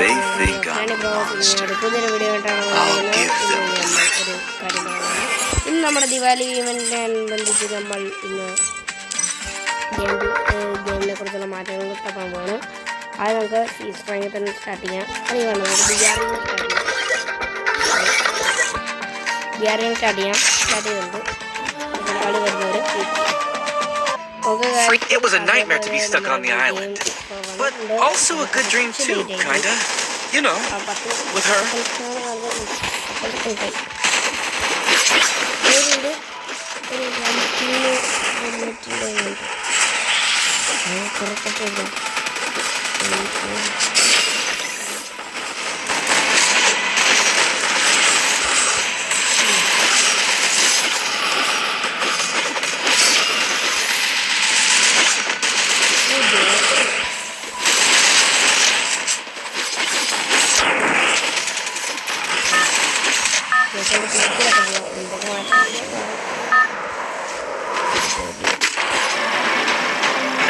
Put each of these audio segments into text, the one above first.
they think I'm a monster, I'll give them a lesson. ഇന്ന് നമ്മുടെ ദിവാലി ഇവന്റിനനുബന്ധിച്ച് നമ്മൾ ഇന്ന് ഗെയിമിനെ കുറിച്ചുള്ള മാറ്റങ്ങൾ തപ്പാൻ പോവാണ്. അത് നമുക്ക് സീസ് റാങ്കിൽ തന്നെ സ്റ്റാർട്ട് ചെയ്യാം. അത് വേണം നമുക്ക് ബിആറിന് സ്റ്റാർട്ട് ചെയ്യാം. സ്റ്റാർട്ട് ചെയ്തിട്ടുണ്ട് കളി വരുന്നവർ. It was a nightmare to be stuck on the island, but also a good dream too, kinda. You know, with her.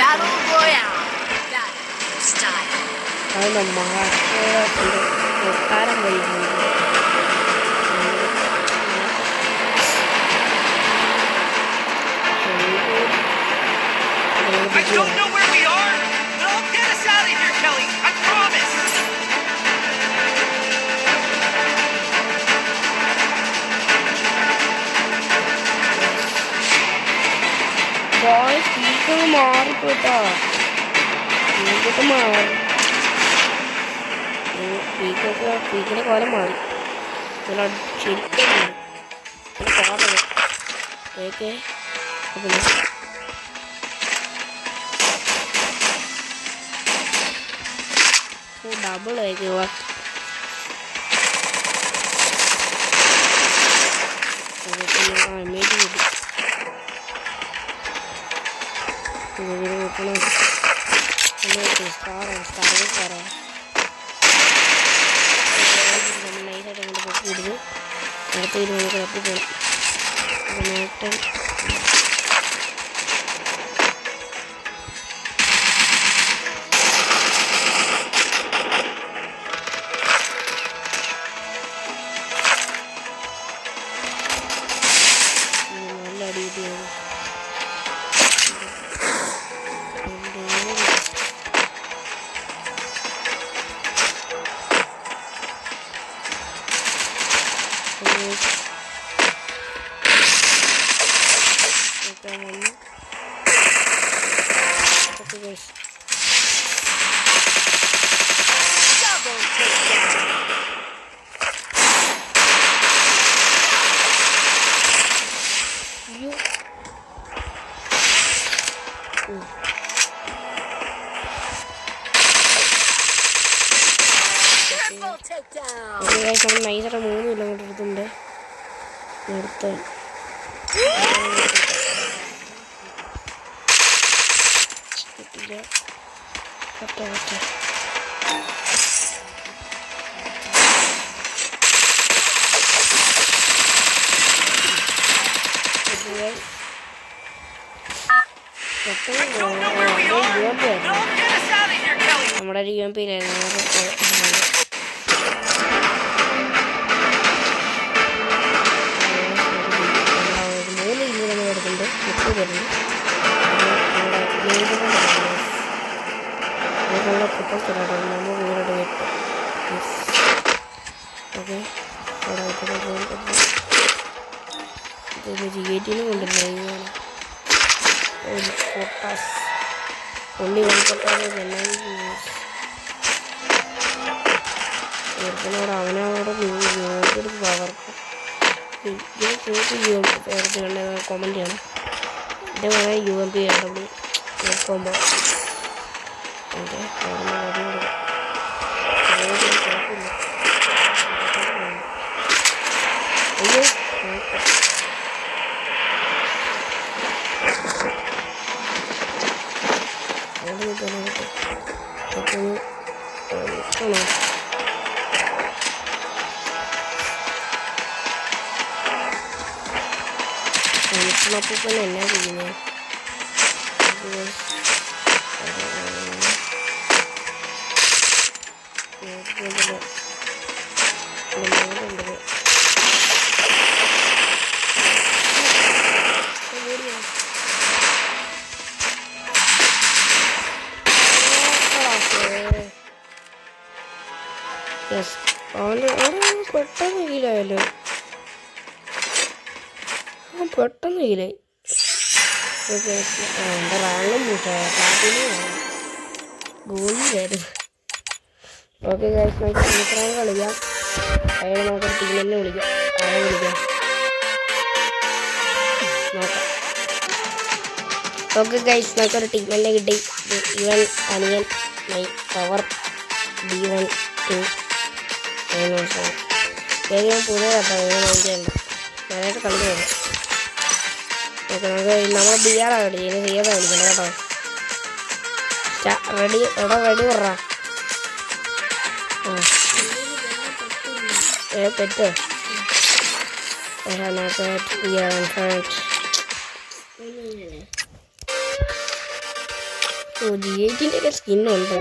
Battle Royale. That style. I don't know where we are, but I'll get us out of here, Kelly. I promise. Boys, speaker മാറിപ്പോട്ടാ. ഇങ്ങോട്ട് മാറി. സ്പീക്കറിന്റെ കോലം മാറി. ശരിക്കും cake double ആയിരിക്കും. നൈസായിട്ട് അങ്ങോട്ട് പൊക്കിയിടുന്നു. അടുത്ത ഇത് നമുക്ക് തപ്പിപ്പോണം. നേട്ടം നല്ല അടി കിട്ടിയാണ്. നമ്മൾ നൈസായിട്ട് 3 കിലോമീറ്റർ എടുത്തുണ്ട്. അടുത്ത കിട്ടില്ല. നമ്മുടെ ഒരു UMP യിലായിരുന്നു. 3 കിലോ നമ്മൾ എടുത്തിട്ടുണ്ട്. 30 പേരുണ്ട്. നമ്മുടെ കുപ്പം തരാട്ടോ നമ്മൾ വീടോട്ട് വെട്ട്. ഓക്കെ GATന് കൊണ്ടുവരുന്ന പൊട്ടാസ് only 1 പൊട്ടാസ് ചെന്നൈ അവനവിടെ പവർക്ക് കോമൻറ്റ് ചെയ്യണം. എൻ്റെ വേണേൽ UMP AW നോക്കുമ്പോൾ എൻ്റെ അയ്യോ മൊത്തത്തിൽ എന്നാ ചെയ്യുന്നത്? പെട്ടെന്ന് ഹീലായല്ലോ. പെട്ടെന്ന് ഹീലായി. എൻ്റെ റാങ്കും ഗോളിയായിരുന്നു. ഓക്കെ ഗൈസ്, നമുക്ക് റാങ്ക് കളിക്കാം. അയാൾ നമുക്ക് ടീം തന്നെ വിളിക്കാം. ആരെ വിളിക്കാം നോക്കാം. ഓക്കെ ഗൈസ്, നമുക്കൊരു ടീം തന്നെ കിട്ടി. ഇവൻ അനിയൻ മൈ പവർ D1 2 ഏതെങ്കിലും പുതിയ കേട്ടോ നോക്കിയുണ്ട്. ഞാനായിട്ട് കളിക്കുന്നത്. ഓക്കെ, നമുക്ക് നമ്മൾ BR ആണ് കളിക്കുന്നത്. CR കളിക്കണ്ട കേട്ടോ. റെഡി എടാ, റെഡി പറ. Pet G8 സ്കിന്നുണ്ട്.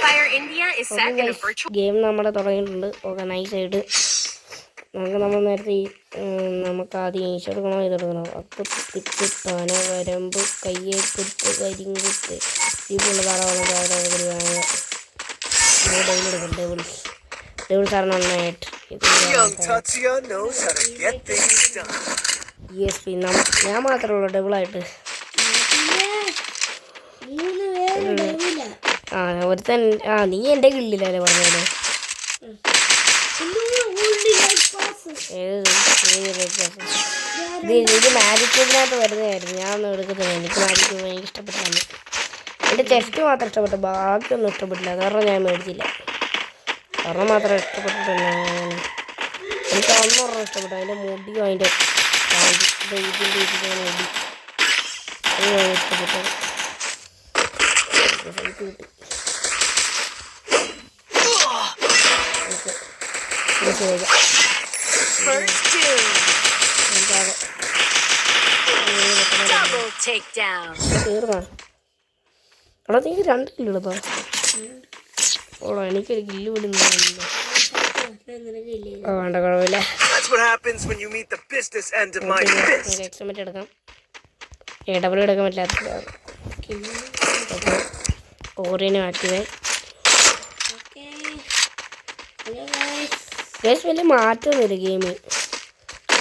Fire India is set in a virtual. Game നമ്മുടെ തുടങ്ങിയിട്ടുണ്ട്. ഓക്കെ, നൈസായിട്ട് നമ്മൾ നേരത്തെ നമുക്ക് ആദ്യം ഈശെടുക്കണോ ഇതെടുക്കണോ? അപ്പം കുത്ത് താന വരമ്പ് കയ്യെ കുത്ത് കരിങ്കുത്ത് ഇതുള്ള ധാരാളം ഡെയിലെടുക്കും. ഡെവിൾസ് ആണ് നന്നായിട്ട് ESP. ഞാൻ മാത്രമേ ഉള്ളൂ ഡബിളായിട്ട്. ഒരുത്തൻ നീ എൻ്റെ കിള്ളില്ലല്ലേ പറഞ്ഞത്. ഇത് മാജിക് ക്യൂബിനകത്ത് വരുന്നതായിരുന്നു. ഞാനൊന്നും എടുക്കുന്നില്ല. എനിക്ക് മാജിക് ക്യൂബ് എനിക്ക് ഇഷ്ടപ്പെട്ടാണ്. എൻ്റെ ചെസ്റ്റ് മാത്രം ഇഷ്ടപ്പെട്ടു, ബാക്കിയൊന്നും ഇഷ്ടപ്പെട്ടില്ല. കാരണം ഞാൻ മേടിച്ചില്ല. കാരണം മാത്രം ഇഷ്ടപ്പെട്ടിട്ടില്ല. എനിക്ക് ഒന്നൊരെണ്ണം ഇഷ്ടപ്പെട്ടു. അതിൻ്റെ മുടിയും അതിൻ്റെ ഇതിൻ്റെ മുടി അത് ഞാൻ ഇഷ്ടപ്പെട്ടു. കിട്ടി. തീർന്നാ എടാ, നീ 2 കില്ല് എടുത്തോ. ഓളോ, എനിക്കൊരു കില്ല് വിടുന്നില്ല. വേണ്ട, കുഴപ്പമില്ല. എക്സ്മെറ്റ് എടുക്കാം. AW എടുക്കാൻ പറ്റില്ല. ഓറിയനും ആക്റ്റീവായി. ഗൈസ്, വലിയ മാറ്റമൊന്നുമില്ല ഗെയിമിൽ.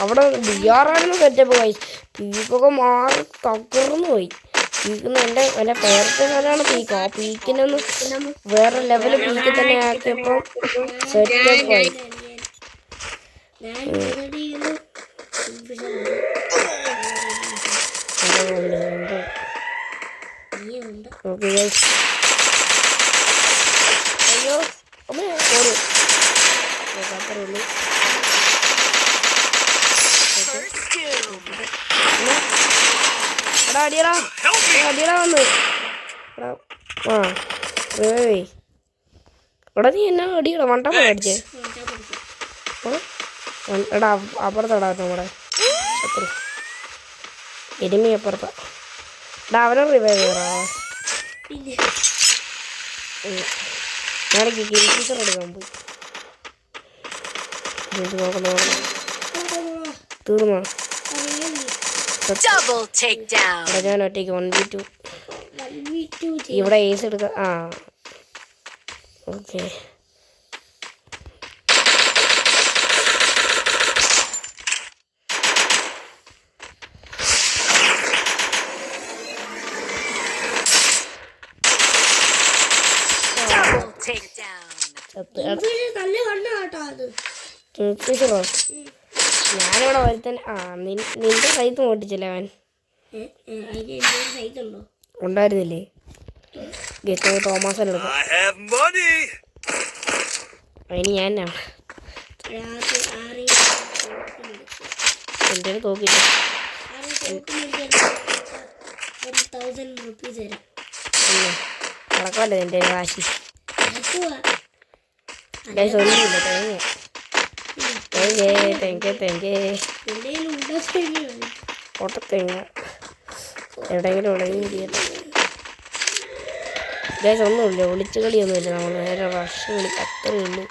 അവിടെ BR ആണെന്ന് സെറ്റപ്പ് ഗൈസ്. പീക്കൊക്കെ മാറി തകർന്നു പോയി. പീക്കുന്ന എൻ്റെ ഫേവറേറ്റ് സ്ഥലമാണ് പീക്ക്. ആ പീക്കിനൊന്ന് വേറെ ലെവല് പീക്ക് തന്നെ ആക്കിയപ്പോൾ സെറ്റപ്പ് ആയി. ഓക്കെ ഗൈസ്, അയ്യോ അമ്മ ഓടും. അത്രേ ഉള്ളൂ. എടാ, അടിയടാ വന്ന്. എടാ, നീ എന്നാ അടിയടാ വണ്ടപ്പ അടിച്ചേ. എടാ, അപ്പുറത്താടാ നമ്മുടെ ശത്രു. എരുമി അപ്പുറത്താ. എടാ, അവനെ റിവൈവ് ചെയ്യറാ. ഞാനൊക്കെ ഗെയിം ഫീച്ചർ എടുക്കാൻ പോയി. തീർന്നോ? ഞാൻ ഒറ്റയ്ക്ക് 1v2 ഇവിടെ ഏസ് എടുക്കാം. ഓക്കെ, ഞാനിവിടെ ഒരുത്തൻ നിന്റെ സൈറ്റ് ഓട്ടിച്ചില്ല. അവൻ ഉണ്ടായിരുന്നില്ലേ? തോമസ് എടുക്കാം. അതിന് ഞാൻ എൻ്റെ തോക്കില്ല. നടക്കാമല്ലോ എൻ്റെ കാശി. ഒന്നുമില്ല. Thank you. പൊട്ടത്തേങ്ങ എവിടെയെങ്കിലും ഉടങ്ങിയിരിക്കട്ടെ. ഗൈസ് ഒന്നുമില്ല, ഒളിച്ചു കളിയൊന്നുമില്ല, നമ്മൾ നേരെ റഷ് കളി അത്രയേ ഉള്ളൂ.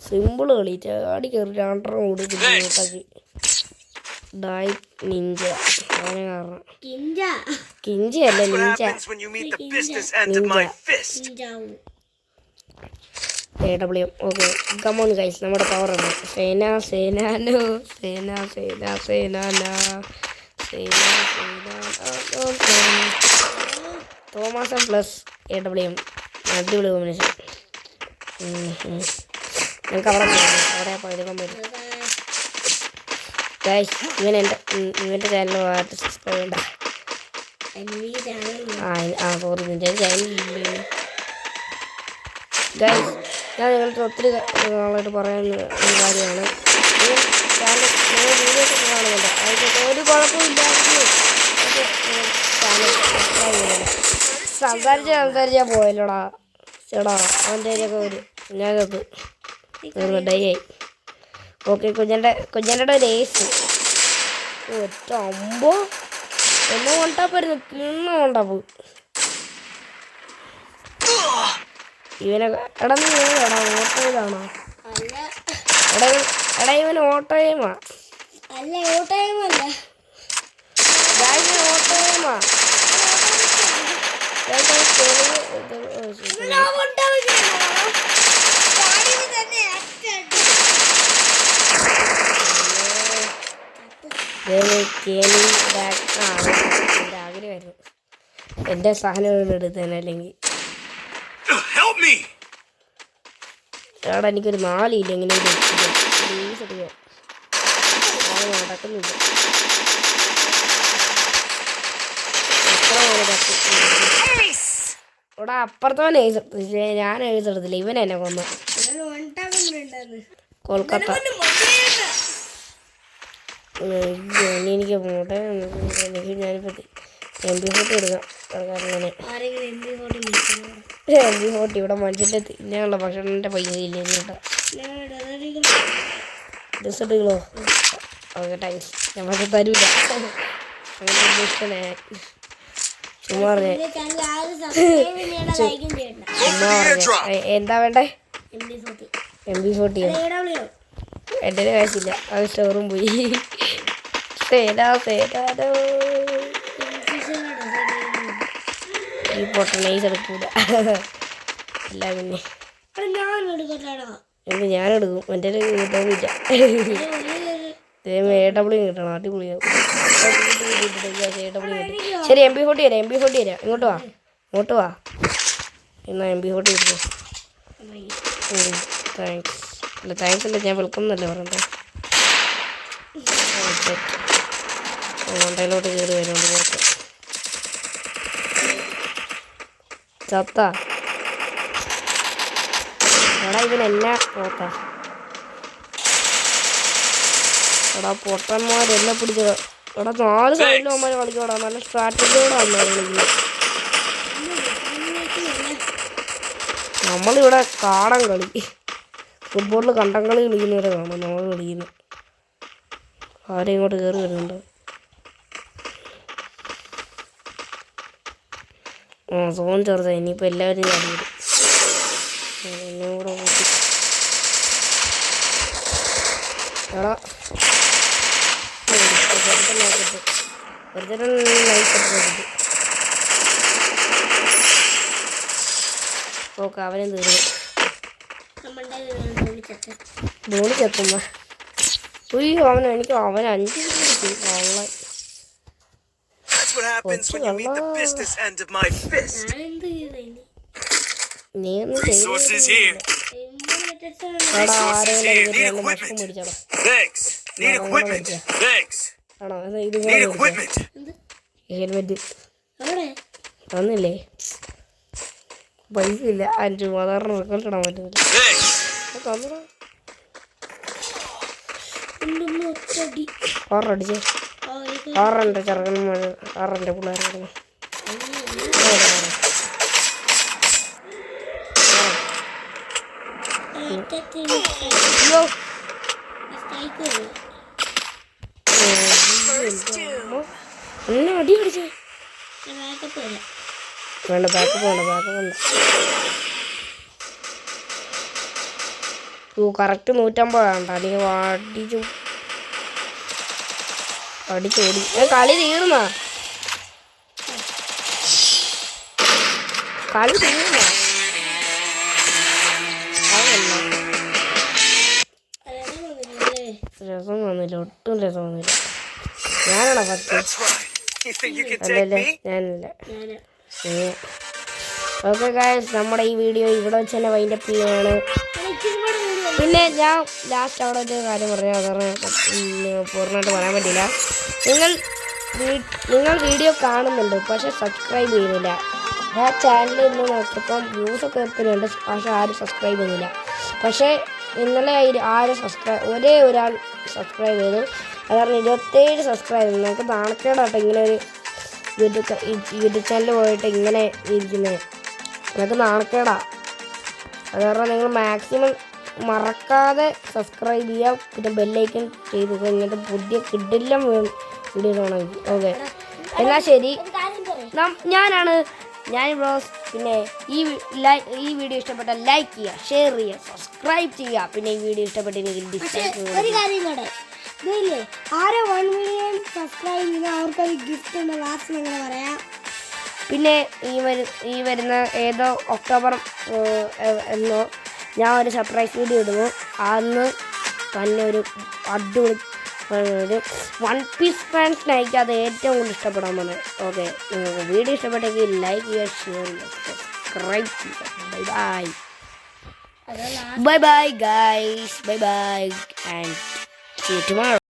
സിമ്പിള് കളി, ചാടി കയറി 2 കൂടി ഡായ് നിഞ്ച അങ്ങനെ കാരണം കിഞ്ചയല്ല ninja AW. Okay come on guys, നമ്മുടെ പവറാണ് തോമസ് പ്ലസ് AW. അടിപൊളി കോമ്പിനേഷൻ. ഞങ്ങൾക്ക് അവിടെ പോയെടുക്കാൻ പറ്റും ഗൈസ്. ഇവൻ്റെ ചാനൽ സബ്സ്ക്രൈബ് ചെയ്യണ്ട. സോറി, നിൻ്റെ ചാനലില്ല ഗൈസ്. ഞാൻ നിങ്ങൾക്ക് ഒത്തിരി നാളായിട്ട് പറയാൻ ഒരു കാര്യമാണ്, ചാനൽ വീഡിയോസ് ഒക്കെ കാണുന്നുണ്ട്, അതിന് ഒരു കുഴപ്പമില്ലായിരുന്നു. ചാനൽ സബ്സ്ക്രൈബ് ചെയ്യണം. സംസാരിച്ചാൽ പോയല്ലോടാ ചേടാ, അവൻ്റെ ഒക്കെ ഒരു ഞാനത് ഡേ ആയി. ഓക്കെ, കുഞ്ഞൻ്റെ ഒരു ഏസ് ഒറ്റ അമ്പോ എന്നെ കൊണ്ടാപ്പായിരുന്നു, കൊണ്ടാപ്പോ ഇവനെ. എടാ നീ ഏതാടാ, ഓട്ടോയിലാണോ? എടാ ഇവൻ ഓട്ടോയുമാ. ഓട്ടോയുമാ ആഗ്രഹമായിരുന്നു എൻ്റെ സാധനങ്ങൾ എടുത്തേനെ. അല്ലെങ്കിൽ എടാ എനിക്കൊരു 4 ഇല്ല, ഇങ്ങനെ നടക്കുന്നില്ല. ഇവിടെ അപ്പുറത്തവൻ എഴുതി, ഞാൻ എഴുതെടുത്തില്ല, ഇവൻ എന്നെ കൊന്നു. കൊൽക്കത്ത എനിക്ക് പോട്ടെ, ഞാനിപ്പോൾ MP40 എടുക്കാം. MP40 ഇവിടെ മനുഷ്യൻ്റെ തിന്നാനുള്ള ഭക്ഷണത്തിൻ്റെ പൈസ ഇല്ല കേട്ടോ. ഡെസേർട്ടുകളോ? ഓക്കെ താങ്ക്സ്, നമുക്ക് തരൂല അങ്ങനെ ഇഷ്ടമേ. ചുമ്മാ പറഞ്ഞേ എന്താ വേണ്ടേ? MP40 എൻ്റെ കാശില്ല, അത് സ്റ്റോറും പോയി. ഈ പൊട്ടനൈസ് എടുക്കൂല അല്ല പിന്നെ എന്ത് ഞാനെടുക്കും, എൻ്റെ കിട്ടാനില്ല. AW കിട്ടണം, അടിപൊളിയാവും. ശരി MP40 തരാം, MP40 തരാം. ഇങ്ങോട്ട് വാ എന്നാ MP40 കിട്ടും. താങ്ക്സ്. അല്ല താങ്ക്സ് അല്ല, ഞാൻ വെൽക്കം എന്നല്ലേ പറയണ്ടേ. മണ്ടയിലോട്ട് കയറി വരുന്നുണ്ട് നോക്കാം. ചത്ത എടാ ഇവൻ എന്നാ നോക്കാ. എടാ പൊട്ടന്മാരെല്ലാം പിടിച്ച. എടാ 4 സൈഡിലവന്മാർ കളിക്കോടാ, നല്ല സ്ട്രാറ്റജിയോടാണ് കളിക്കുന്നത്. നമ്മളിവിടെ കാടൻ കളി, ഫുട്ബോളിൽ കണ്ടം കളി കളിക്കുന്നവരെ കാണും നമ്മൾ കളിക്കുന്നത്. ആരെയും ഇങ്ങോട്ട് കയറി വരുന്നുണ്ട്. സോൺ ചെറുതായി, ഇനിയിപ്പോൾ എല്ലാവരും ചാടി വരും. എന്നെ കൂടെ കൂട്ടി എടാ വെറുതെ നൈറ്റ് ഓക്കെ അവനും തീർന്നു. ധോണി ചെത്തുമ്പോ ഉയ്യോ അവൻ 5 കിട്ടി. നീ ഒന്ന് ഹെൽമെറ്റ് തന്നില്ലേ? പൈസ ഇല്ല, 5 സാധാരണ റിസൾട്ട് ഇടാൻ പറ്റുന്നില്ല. തന്നിടാ. 6 അടിച്ചേ. ആറെൻ്റെ ചെറുക്കന്മാർ ആറെൻ്റെ പിള്ളേർ കിടന്നു. അയ്യോ എന്നെ അടി അടിച്ചേ. വേണ്ട ബാക്കപ്പ് വേണ്ട കറക്റ്റ് 150 വേണ്ട അല്ലെങ്കിൽ അടിച്ചോടി. കളി തീർന്ന രസം വന്നില്ല, ഒട്ടും രസം വന്നില്ല. ഞാനാണോ first? You think you can take അല്ലല്ലേ me? ഞാനല്ല. ഓക്കെ ഗായ്സ്, നമ്മുടെ ഈ വീഡിയോ ഇവിടെ വെച്ച് തന്നെ വൈൻഡപ്പ് ചെയ്യുകയാണ്. പിന്നെ ഞാൻ ലാസ്റ്റ് അവിടെ ഒരു കാര്യം പറഞ്ഞു, അതാണ് പൂർണ്ണമായിട്ട് പറയാൻ പറ്റില്ല. നിങ്ങൾ വീഡിയോ കാണുന്നുണ്ട് പക്ഷെ സബ്സ്ക്രൈബ് ചെയ്യുന്നില്ല. ഞാൻ ചാനലിൽ നിന്ന് നോക്കിയപ്പം വ്യൂസൊക്കെ എത്തുന്നുണ്ട്, പക്ഷെ ആരും സബ്സ്ക്രൈബ് ചെയ്യുന്നില്ല. പക്ഷേ ഇന്നലെ ഒരേ ഒരാൾ സബ്സ്ക്രൈബ് ചെയ്തു. അത് കാരണം 27 സബ്സ്ക്രൈബ് ചെയ്തു. നമുക്ക് നാണക്കേടാട്ടോ ഇങ്ങനെ ഒരു യൂട്യൂബ് ചാനൽ പോയിട്ട് ഇങ്ങനെ ഇരിക്കുന്നത്, നമുക്ക് നാണക്കേടാ. അത് കാരണം നിങ്ങൾ മാക്സിമം മറക്കാതെ സബ്സ്ക്രൈബ് ചെയ്യുക, പിന്നെ ബെല്ലൈക്കൺ ചെയ്ത് ഇങ്ങനത്തെ പുതിയ കിടിലം വീഡിയോസ് ആണെങ്കിൽ. ഓക്കെ, എന്നാൽ ശരി. ഞാൻ ബ്രോസ്. പിന്നെ ഈ വീഡിയോ ഇഷ്ടപ്പെട്ടാൽ ലൈക്ക് ചെയ്യുക, ഷെയർ ചെയ്യുക, സബ്സ്ക്രൈബ് ചെയ്യുക. പിന്നെ ഈ വീഡിയോ ഇഷ്ടപ്പെട്ടെങ്കിൽ ഡിസ്ലൈക്ക്. ഒരു കാര്യം കൂടെ, ഇതില്ലേ ആരോ 1 മില്യൺ സബ്സ്ക്രൈബ് ചെയ്യുന്ന അവർക്കൊരു ഗിഫ്റ്റ് ഉണ്ട്. ലാസ്റ്റ് നിങ്ങൾ പറയാം. പിന്നെ ഈ വരുന്ന ഏതോ ഒക്ടോബർ എന്നോ ഞാൻ ഒരു സർപ്രൈസ് വീഡിയോ ഇടുന്നു. അന്ന് തന്നെ ഒരു അടിപൊളി ഒരു വൺ പീസ് ഫാൻസിനായിരിക്കും അത് ഏറ്റവും കൂടുതൽ ഇഷ്ടപ്പെടാൻ പോകുന്നത്. ഓക്കെ, നിങ്ങൾക്ക് വീഡിയോ ഇഷ്ടപ്പെട്ടെങ്കിൽ ലൈക്ക് ചെയ്യുക, ഷെയർ ചെയ്യുക, സബ്സ്ക്രൈബ് ചെയ്യുക. Bye bye guys, bye bye and see you tomorrow.